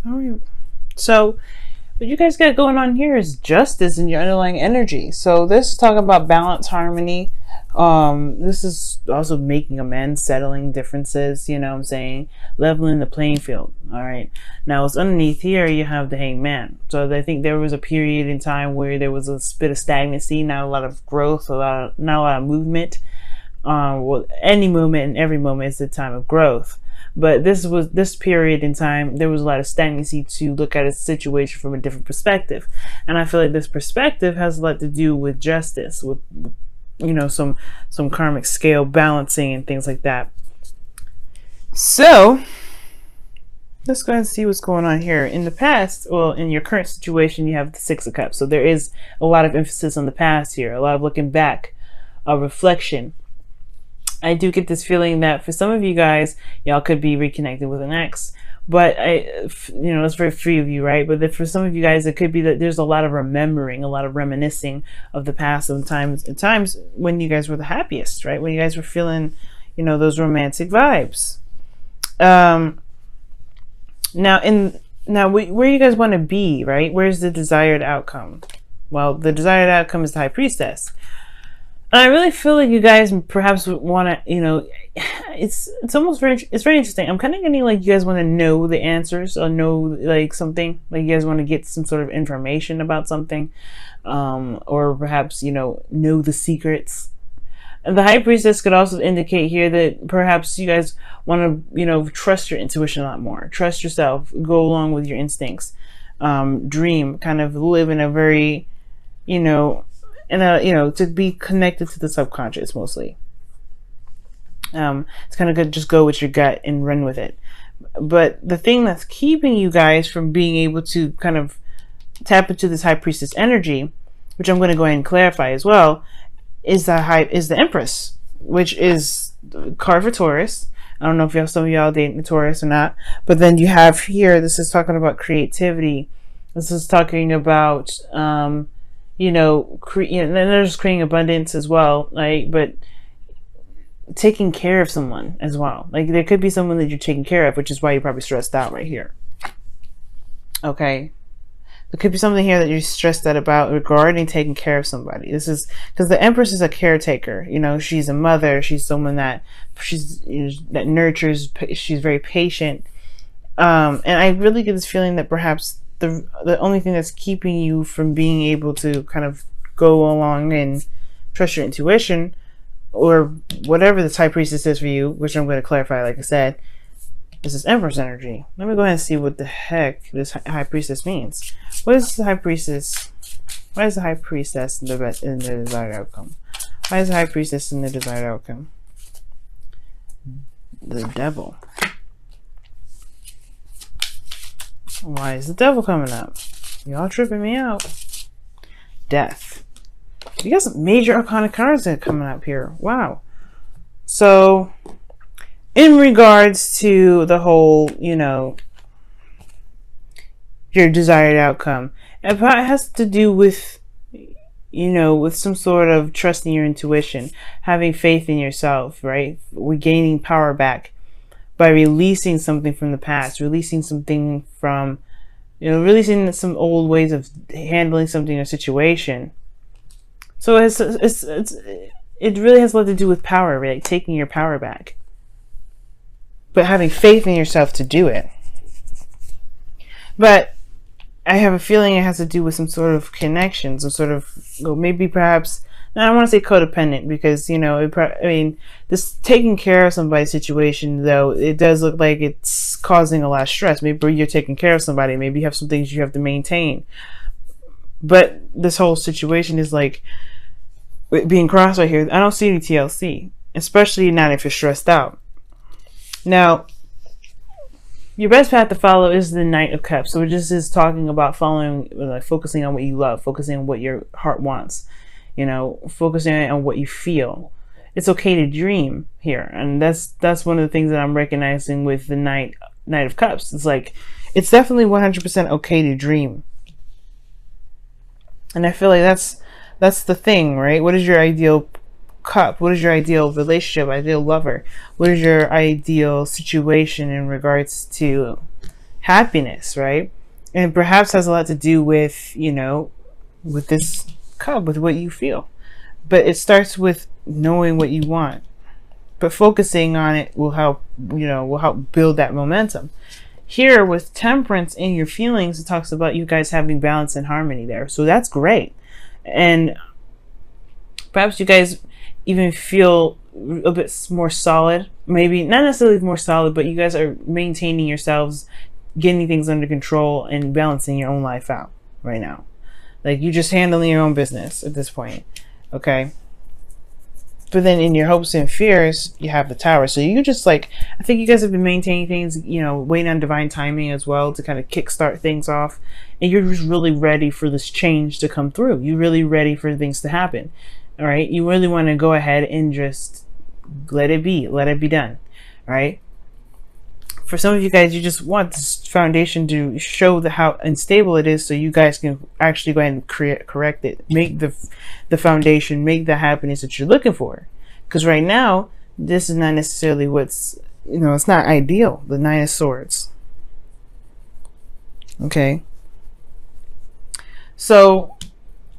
All right. So what you guys got going on here is justice in your underlying energy. So this is talking about balance, harmony. This is also making amends, settling differences, you know what I'm saying? Leveling the playing field. All right. Now what's underneath here, you have the Hangman. So I think there was a period in time where there was a bit of stagnancy, not a lot of growth, not a lot of movement. Well, any moment and every moment is the time of growth. But this period in time, there was a lot of stagnancy to look at a situation from a different perspective. And I feel like this perspective has a lot to do with justice, with, you know, some karmic scale balancing and things like that. So let's go ahead and see what's going on here. In the past, well, in your current situation, you have the Six of Cups. So there is a lot of emphasis on the past here, a lot of looking back, a reflection. I do get this feeling that for some of you guys, y'all could be reconnected with an ex. But that's very free of you, right? But for some of you guys, it could be that there's a lot of remembering, a lot of reminiscing of the past, and times when you guys were the happiest, right? When you guys were feeling, those romantic vibes. Now where you guys want to be, right? Where's the desired outcome? Well, the desired outcome is the High Priestess. I really feel like you guys perhaps want to, it's very interesting. I'm kind of getting like you guys want to know the answers or know like something, like you guys want to get some sort of information about something, or perhaps, know the secrets. And the High Priestess could also indicate here that perhaps you guys want to, trust your intuition a lot more, trust yourself, go along with your instincts, dream, kind of live in a very, to be connected to the subconscious mostly. It's kind of good, just go with your gut and run with it. But the thing that's keeping you guys from being able to kind of tap into this High Priestess energy, which I'm going to go ahead and clarify as well, is the Empress, which is card for Taurus. I don't know if some of y'all dating the Taurus or not, but then you have here, this is talking about creativity. This is talking about and there's creating abundance as well, like, but taking care of someone as well. Like there could be someone that you're taking care of, which is why you're probably stressed out right here. Okay. There could be something here that you're stressed out about regarding taking care of somebody. This is because the Empress is a caretaker. She's a mother. She's someone that that nurtures. She's very patient. And I really get this feeling that perhaps the only thing that's keeping you from being able to kind of go along and trust your intuition, or whatever the High Priestess is for you, which I'm going to clarify, like I said, this is Empress energy. Let me go ahead and see what the heck this High Priestess means. What is the High Priestess? Why is the High Priestess in the desired outcome? Why is the High Priestess in the desired outcome? The Devil. Why is the Devil coming up? Y'all tripping me out. Death. You got some major arcana cards that are coming up here. Wow. So, in regards to the whole, your desired outcome, it has to do with, with some sort of trusting your intuition, having faith in yourself, right? Regaining power back by releasing something from the past, releasing something from, releasing some old ways of handling something or situation. So it really has a lot to do with power, right? Like taking your power back, but having faith in yourself to do it. But I have a feeling it has to do with some sort of connection, some sort of, maybe perhaps, I don't want to say codependent, because, this taking care of somebody's situation, though, it does look like it's causing a lot of stress. Maybe you're taking care of somebody. Maybe you have some things you have to maintain. But this whole situation is like, being crossed right here, I don't see any TLC, especially not if you're stressed out. Now, your best path to follow is the Knight of Cups. So this is talking about following, like focusing on what you love, focusing on what your heart wants, focusing on what you feel. It's okay to dream here, and that's one of the things that I'm recognizing with the Knight of Cups. It's like, it's definitely 100% okay to dream, and I feel like that's the thing, right? What is your ideal cup? What is your ideal relationship, ideal lover? What is your ideal situation in regards to, happiness, right? And perhaps has a lot to do with, with this cup, with what you feel. But it starts with knowing what you want. But focusing on it will help, will help build that momentum. Here with temperance in your feelings, it talks about you guys having balance and harmony there. So that's great. And perhaps you guys even feel a bit more solid. Maybe not necessarily more solid, but you guys are maintaining yourselves, getting things under control and balancing your own life out right now. Like you're just handling your own business at this point. Okay. But then in your hopes and fears, you have the Tower. So you just I think you guys have been maintaining things, waiting on divine timing as well to kind of kickstart things off. And you're just really ready for this change to come through. You're really ready for things to happen. All right. You really want to go ahead and just let it be done. All right. For some of you guys, you just want this foundation to show how unstable it is so you guys can actually go ahead and correct it. Make the foundation, make the happiness that you're looking for. Because right now, this is not necessarily what's, it's not ideal. The Nine of Swords. Okay. So,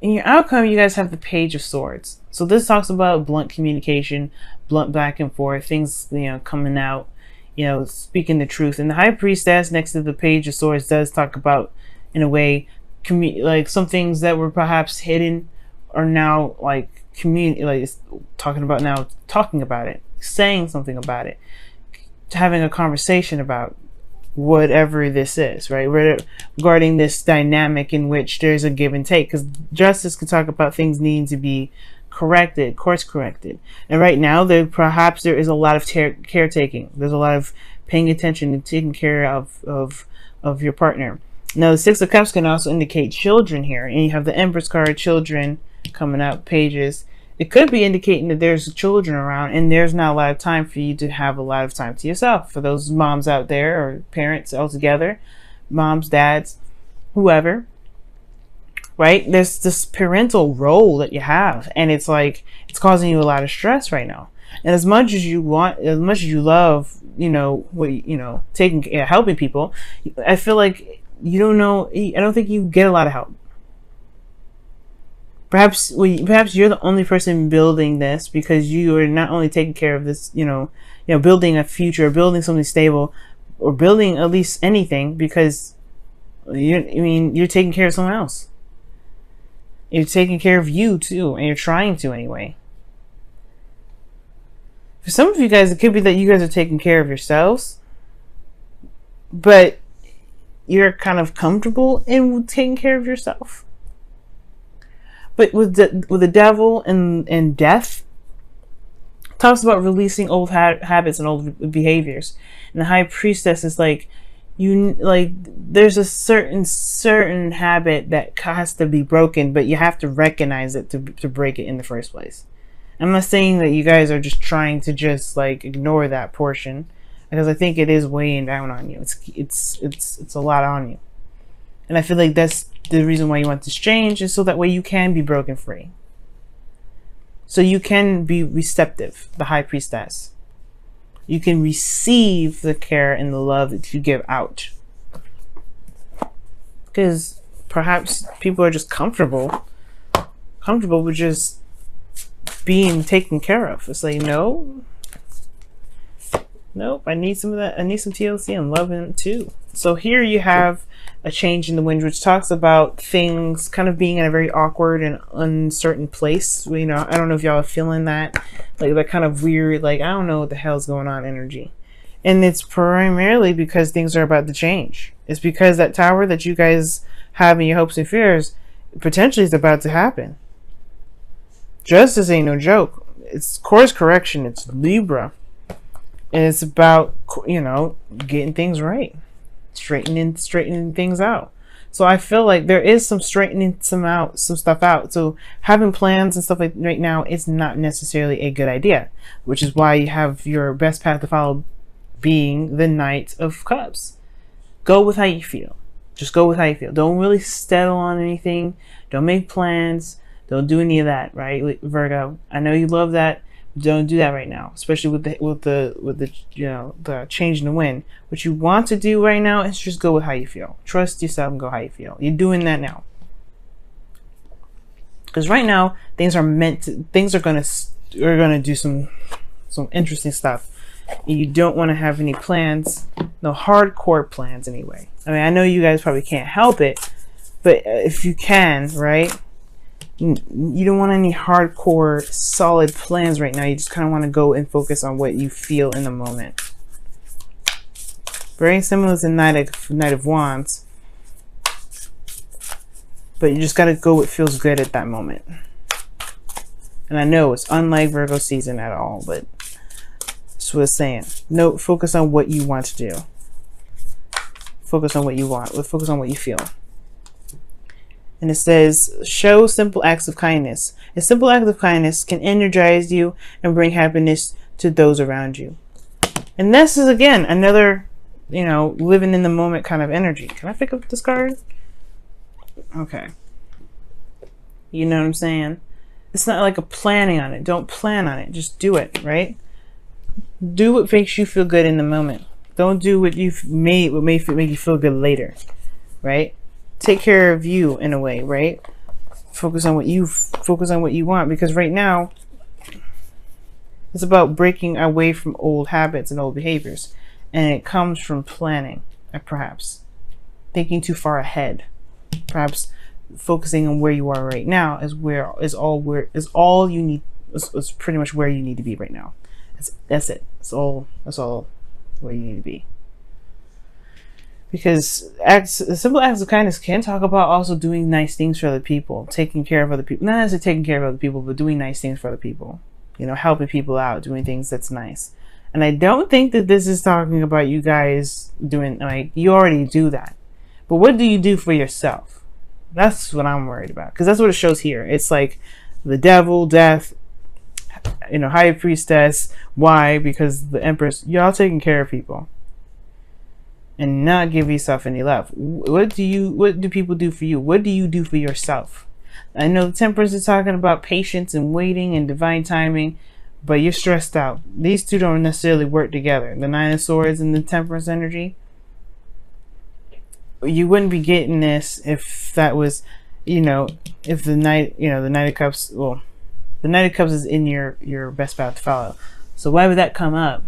in your outcome, you guys have the Page of Swords. So this talks about blunt communication, blunt back and forth, things, coming out. Speaking the truth. And the High Priestess next to the Page of Swords does talk about, in a way, some things that were perhaps hidden are now talking about it, saying something about it, having a conversation about whatever this is, right? Regarding this dynamic in which there's a give and take, because justice can talk about things needing to be corrected, course corrected. And right now there is a lot of caretaking. There's a lot of paying attention and taking care of your partner. Now the Six of Cups can also indicate children here, and you have the Empress card, children coming up, pages. It could be indicating that there's children around and there's not a lot of time for you to have a lot of time to yourself. For those moms out there or parents altogether, moms, dads, whoever, right? There's this parental role that you have, and it's causing you a lot of stress right now. And as much as you love, helping people, I feel like I don't think you get a lot of help. Perhaps you're the only person building this, because you are not only taking care of this, building a future, building something stable, or building at least anything, because you're taking care of someone else. You're taking care of you too, and you're trying to anyway. For some of you guys, it could be that you guys are taking care of yourselves, but you're kind of comfortable in taking care of yourself. But with the Devil and death, talks about releasing old habits and old behaviors. And the High Priestess is there's a certain habit that has to be broken, but you have to recognize it to break it in the first place. I'm not saying that you guys are just trying to just ignore that portion, because I think it is weighing down on you. It's a lot on you. And I feel like that's the reason why you want this change, is so that way you can be broken free. So you can be receptive, the High Priestess. You can receive the care and the love that you give out. Because perhaps people are just comfortable with just being taken care of. It's nope, I need some of that. I need some TLC and loving too. So here you have a change in the wind, which talks about things kind of being in a very awkward and uncertain place. I don't know if y'all are feeling that, that kind of weird, I don't know what the hell's going on energy. And it's primarily because things are about to change. It's because that Tower that you guys have in your hopes and fears potentially is about to happen. Justice ain't no joke. It's course correction. It's Libra. And it's about, getting things right. Straightening things out. So I feel like there is some straightening some stuff out. So having plans and stuff right now is not necessarily a good idea, which is why you have your best path to follow being the Knight of Cups. Go with how you feel. Just go with how you feel. Don't really settle on anything. Don't make plans. Don't do any of that, right, Virgo? I know you love that, Don't do that right now, especially with the the change in the wind. What you want to do right now is just go with how you feel. Trust yourself and go how you feel. You're doing that now. Because right now things are gonna do some interesting stuff. You don't want to have any plans, no hardcore plans anyway. I mean, I know you guys probably can't help it, but if you can, right? You don't want any hardcore solid plans right now. You just kind of want to go and focus on what you feel in the moment. Very similar to Knight of Wands, but you just got to go what feels good at that moment. And I know it's unlike Virgo season at all, but that's what it's saying. No, focus on what you want to do. Focus on what you want. Focus on what you feel. And it says, show simple acts of kindness. A simple act of kindness can energize you and bring happiness to those around you. And this is, again, another, living in the moment kind of energy. Can I pick up this card? Okay. You know what I'm saying? It's not like a planning on it. Don't plan on it. Just do it, right? Do what makes you feel good in the moment. Don't do what may make you feel good later, right? Take care of you in a way, right? Focus on what you want, because right now it's about breaking away from old habits and old behaviors, and it comes from planning, perhaps thinking too far ahead, perhaps focusing on where you are right now is all you need. Is pretty much where you need to be right now. That's it. That's all where you need to be. Because simple acts of kindness can talk about also doing nice things for other people, taking care of other people. Not necessarily taking care of other people, but doing nice things for other people. Helping people out, doing things that's nice. And I don't think that this is talking about you guys doing, you already do that. But what do you do for yourself? That's what I'm worried about. Because that's what it shows here. It's like the devil, death, high priestess. Why? Because the empress, y'all taking care of people. And not give yourself any love. What do people do for you? What do you do for yourself? I know the Temperance is talking about patience and waiting and divine timing, but you're stressed out. These two don't necessarily work together. The Nine of Swords and the Temperance energy. You wouldn't be getting this if that was, if the Knight, the Knight of Cups. Well, the Knight of Cups is in your best path to follow. So why would that come up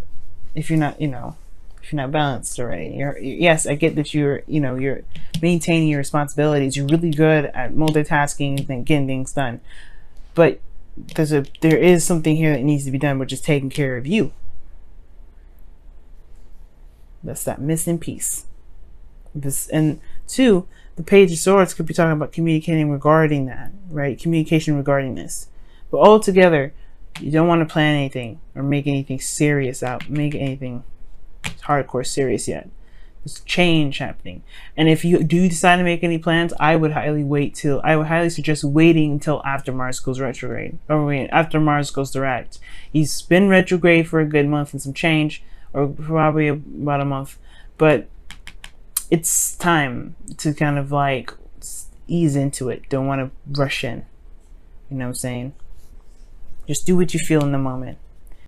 if you're not, if you're not balanced already? Yes, I get that you're maintaining your responsibilities. You're really good at multitasking and getting things done. But there is something here that needs to be done, which is taking care of you. That's that missing piece. And two, the Page of Swords could be talking about communicating regarding that, right? Communication regarding this. But altogether, you don't want to plan anything or make anything serious make anything hardcore serious yet. There's change happening. And if you do decide to make any plans, I would highly suggest waiting until after Mars goes retrograde. After Mars goes direct. He's been retrograde for a good month and some change, or probably about a month. But it's time to kind of ease into it. Don't want to rush in. You know what I'm saying? Just do what you feel in the moment.